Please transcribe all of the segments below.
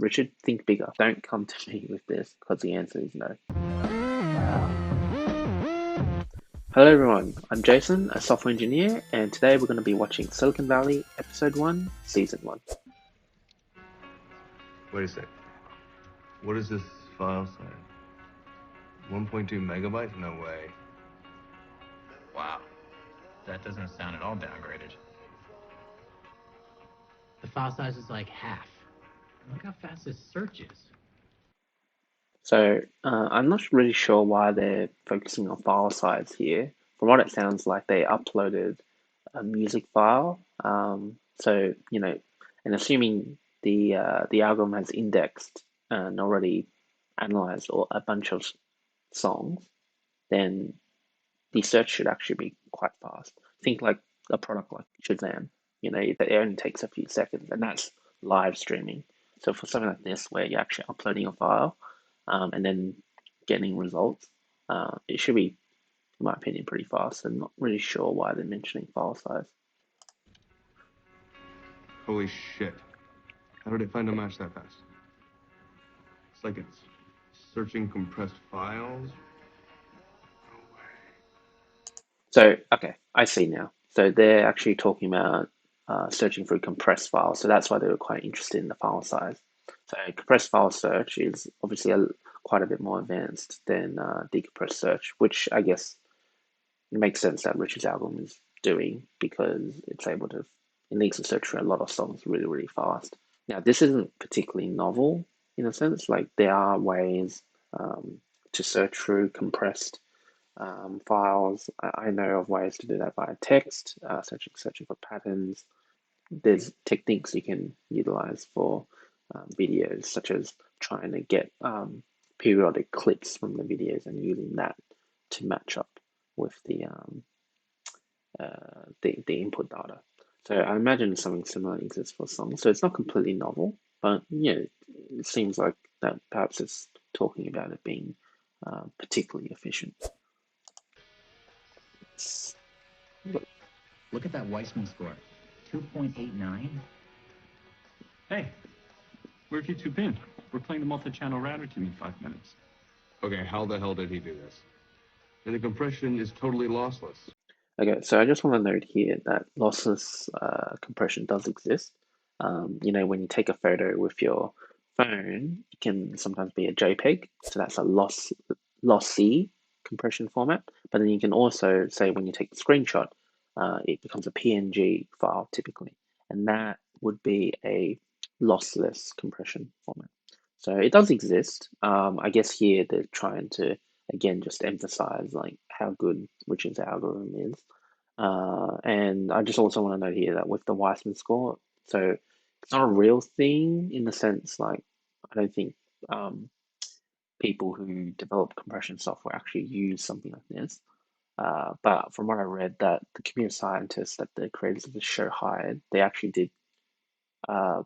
Richard, think bigger. Don't come to me with this because the answer is no. Hello everyone, I'm Jason, a software engineer, and today we're going to be watching Silicon Valley Episode 1, Season 1. Wait a sec. What is this file size? 1.2 megabytes? No way. Wow, that doesn't sound at all downgraded. The file size is like half. Look how fast this search is. So I'm not really sure why they're focusing on file size here. From what it sounds like, they uploaded a music file. And assuming the algorithm has indexed and already analyzed a bunch of songs, then the search should actually be quite fast. Think like a product like Shazam. It only takes a few seconds, and that's live streaming. So for something like this, where you're actually uploading a file and then getting results, it should be, in my opinion, pretty fast. I'm not really sure why they're mentioning file size. Holy shit. How did it find a match that fast? It's like it's searching compressed files. No way. So, okay, I see now. So they're actually talking about searching for compressed files. So that's why they were quite interested in the file size. So compressed file search is obviously quite a bit more advanced than decompressed search, which I guess it makes sense that Richard's algorithm is doing because it needs to search for a lot of songs really, really fast. Now, this isn't particularly novel in a sense. Like there are ways to search through compressed files. I know of ways to do that via text, searching for patterns. There's techniques you can utilize for videos, such as trying to get periodic clips from the videos and using that to match up with the input data. So I imagine something similar exists for songs. So it's not completely novel, but it seems like that perhaps it's talking about it being particularly efficient. Look at that Weissman score, 2.89. Hey, where have you two been? We're playing the multi-channel router to me in 5 minutes. Okay, how the hell did he do this? And the compression is totally lossless. Okay, so I just want to note here that lossless compression does exist. When you take a photo with your phone, it can sometimes be a JPEG, so that's a lossy compression format. But then you can also say when you take the screenshot, it becomes a PNG file typically, and that would be a lossless compression format. So it does exist. I guess here they're trying to again just emphasize like how good Richard's algorithm is. And I just also want to note here that with the Weissman score, so it's not a real thing in the sense like I don't think people who develop compression software actually use something like this. But from what I read, that the computer scientists that the creators of the show hired, they actually did uh,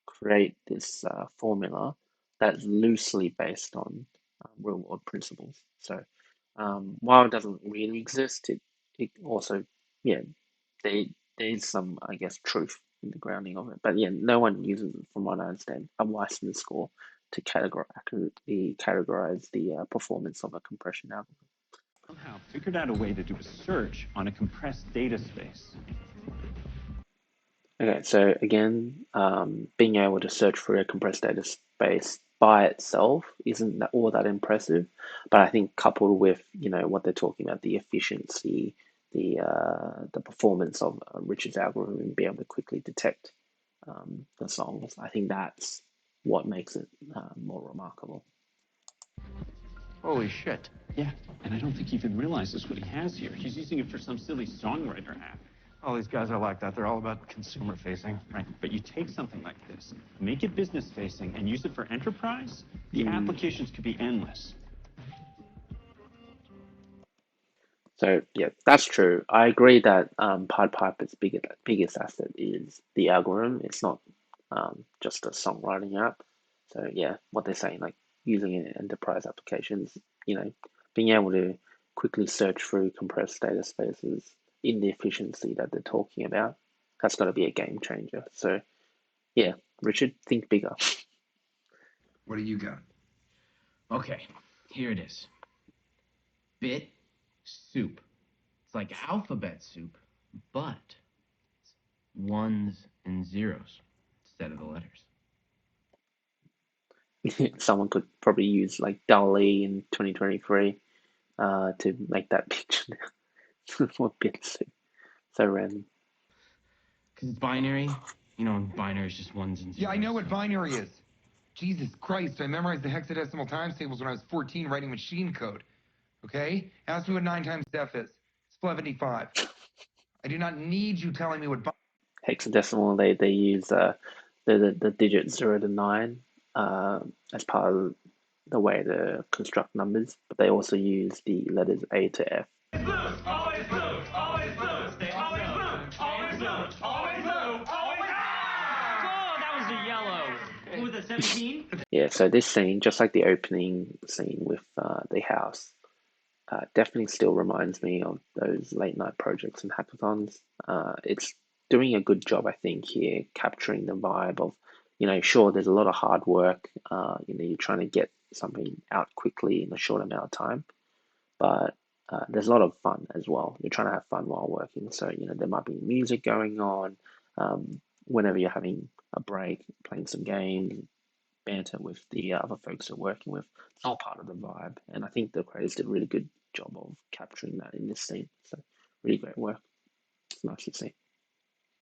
create this formula that's loosely based on real world principles. So while it doesn't really exist, it also, yeah, there's some, I guess, truth in the grounding of it. But yeah, no one uses, from what I understand, a Weissman score to accurately categorize the performance of a compression algorithm. Somehow figured out a way to do a search on a compressed data space. Okay, so again, being able to search for a compressed data space by itself isn't all that impressive, but I think coupled with what they're talking about, the efficiency, the performance of Richard's algorithm and be able to quickly detect the songs, I think that's what makes it more remarkable. Holy shit. Yeah, and I don't think he even realizes what he has here. He's using it for some silly songwriter app. All these guys are like that. They're all about consumer facing. Right, but you take something like this, make it business facing, and use it for enterprise, the applications could be endless. So yeah, that's true. I agree that Pied Piper's biggest asset is the algorithm. It's not just a songwriting app. So yeah, what they're saying, like using it in enterprise applications, being able to quickly search through compressed data spaces in the efficiency that they're talking about, that's got to be a game changer. So yeah, Richard, think bigger. What do you got? Okay, here it is. Bit soup. It's like alphabet soup, but it's ones and zeros instead of the letters. Someone could probably use like DALL-E in 2023 to make that picture for bits. So random. Because it's binary. You know, binary is just ones and zeros. Yeah, I know what binary is. Jesus Christ, I memorized the hexadecimal times tables when I was 14 writing machine code. Okay? Ask me what 9 times def is. It's 75. I do not need you telling me what Hexadecimal, they use the digit 0 to 9 as part of the way to construct numbers, but they also use the letters A to F. Always blue, always blue, stay always blue, always blue, always blue, always. Oh, that was a yellow. What was it, 17? Yeah, so this scene, just like the opening scene with the house, definitely still reminds me of those late night projects and hackathons. It's doing a good job, I think, here, capturing the vibe of, sure, there's a lot of hard work. You're trying to get something out quickly in a short amount of time, but there's a lot of fun as well. You're trying to have fun while working, so there might be music going on. Whenever you're having a break, playing some games, banter with the other folks you're working with. It's all part of the vibe, and I think the creators did a really good job of capturing that in this scene. So, really great work. It's nice to see.